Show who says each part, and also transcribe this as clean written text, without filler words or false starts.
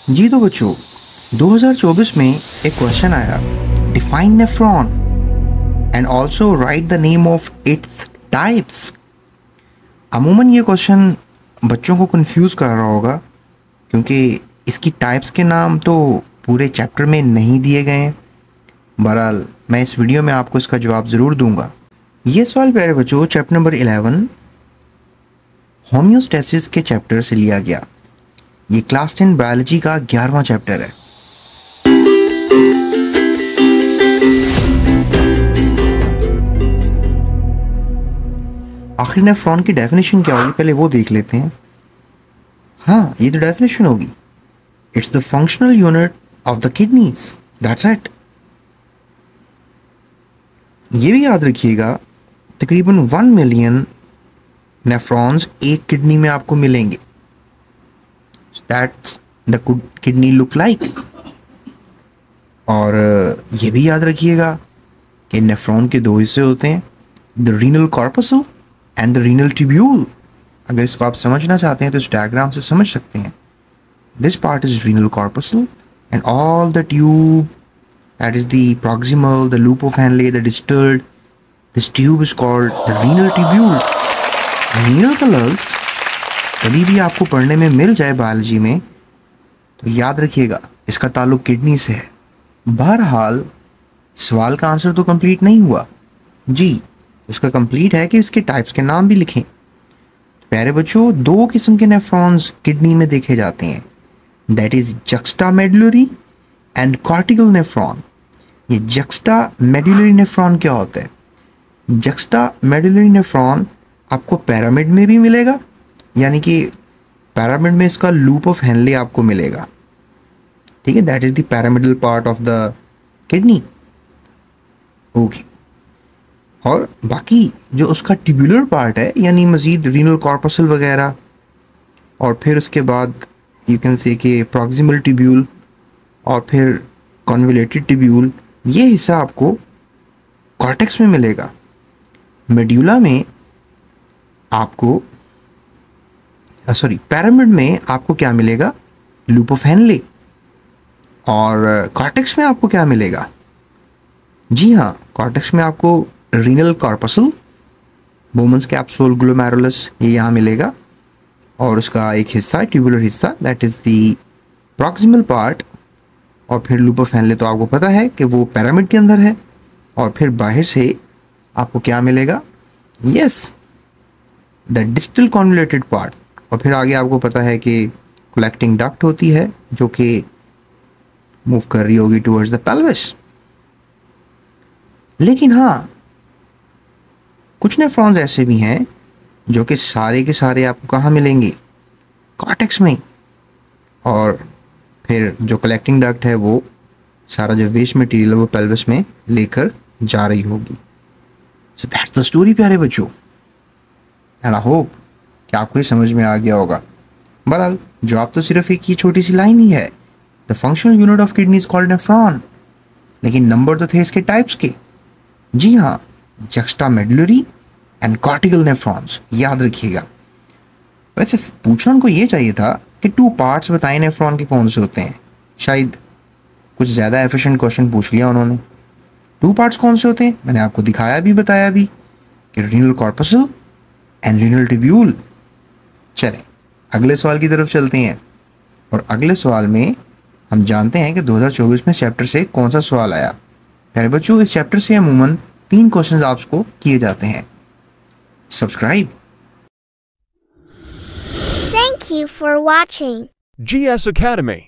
Speaker 1: जी तो बच्चों, 2024 में एक क्वेश्चन आया, define nephron and also right the name of its types. अमूमन ये क्वेश्चन बच्चों को कंफ्यूज कर रहा होगा क्योंकि इसकी टाइप्स के नाम तो पूरे चैप्टर में नहीं दिए गए हैं। बहरहाल मैं इस वीडियो में आपको इसका जवाब ज़रूर दूंगा। ये सवाल प्यारे बच्चों चैप्टर नंबर 11 होम्योस्टेसिस के चैप्टर से लिया गया। ये क्लास 10 बायोलॉजी का 11वां चैप्टर है। आखिर नेफ्रॉन की डेफिनेशन क्या होगी, पहले वो देख लेते हैं। हाँ, ये तो डेफिनेशन होगी, it's the functional unit of the kidneys, that's it. ये भी याद रखिएगा, तकरीबन 1 मिलियन नेफ्रॉन्स एक किडनी में आपको मिलेंगे। That's the kidney look like. और ये भी याद रखिएगा कि नेफ्रॉन के 2 हिस्से होते हैं, the renal corpuscle and the renal tubule. अगर इसको आप समझना चाहते हैं तो इस डायग्राम से समझ सकते हैं। This part is renal corpuscle and all the tube, that is the proximal, the loop of Henle, the distal. This tube is called the renal tubule. Renal colors कभी भी आपको पढ़ने में मिल जाए बायोलॉजी में तो याद रखिएगा इसका ताल्लुक किडनी से है। बहरहाल सवाल का आंसर तो कंप्लीट नहीं हुआ जी, उसका कंप्लीट है कि इसके टाइप्स के नाम भी लिखें। प्यारे बच्चों, 2 किस्म के नेफ्रॉन्स किडनी में देखे जाते हैं, that is juxtamedullary and cortical nephron. ये जक्स्टामेडुलरी नेफ्रॉन क्या होता है? जक्स्टामेडुलरी नेफ्रॉन आपको पिरामिड में भी मिलेगा, यानी कि पिरामिड में इसका लूप ऑफ हेनले आपको मिलेगा, ठीक है, that is the pyramidal part of the kidney. Okay, और बाकी जो उसका ट्यूबुलर पार्ट है, यानी मजीद रीनल कॉर्पसल वगैरह, और फिर उसके बाद यू कैन से कि प्रॉक्सिमल ट्यूब्यूल और फिर कॉन्वोल्यूटेड ट्यूब्यूल, ये हिस्सा आपको कॉर्टेक्स में मिलेगा। मेड्यूला में आपको पिरामिड में आपको क्या मिलेगा? Loop of Henle. और कॉर्टेक्स में आपको क्या मिलेगा? जी हाँ, कॉर्टेक्स में आपको renal corpuscle, Bowman's capsule, glomerulus, ये यहाँ मिलेगा। और उसका एक हिस्सा ट्यूबुलर हिस्सा, that is the proximal part. और फिर लूप ऑफ हेनले तो आपको पता है कि वो पिरामिड के अंदर है। और फिर बाहर से आपको क्या मिलेगा? Yes, the distal convoluted part. और फिर आगे आपको पता है कि कलेक्टिंग डक्ट होती है जो कि मूव कर रही होगी टुवर्ड्स द पेल्विस। लेकिन हाँ, कुछ नेफ्रॉन्स ऐसे भी हैं जो कि सारे के सारे आपको कहाँ मिलेंगे? कॉर्टेक्स में। और फिर जो कलेक्टिंग डक्ट है वो सारा जो वेस्ट मटेरियल है वो पेल्विस में लेकर जा रही होगी। सो दैट्स द स्टोरी प्यारे बच्चों, एंड आई होप कि आपको ये समझ में आ गया होगा। बहरहाल जवाब तो सिर्फ एक ही छोटी सी लाइन ही है, the functional unit of kidney is called nephron. लेकिन नंबर तो थे इसके टाइप्स के। जी हाँ, जक्स्टामेडुलरी एंड कॉर्टिकल नेफ्रॉन्स, याद रखिएगा। वैसे पूछना उनको ये चाहिए था कि 2 पार्ट्स बताएं नेफ्रॉन के कौन से होते हैं। शायद कुछ ज़्यादा एफिशिएंट क्वेश्चन पूछ लिया उन्होंने। 2 पार्ट्स कौन से होते हैं मैंने आपको दिखाया भी, बताया भी कि renal corpuscle and renal tubule. चलें अगले सवाल की तरफ चलते हैं। और अगले सवाल में हम जानते हैं कि 2024 में चैप्टर से कौन सा सवाल आया। प्यारे बच्चों, इस चैप्टर से अमूमन 3 क्वेश्चन आपको किए जाते हैं। Subscribe.
Speaker 2: Thank you for watching
Speaker 3: GS Academy.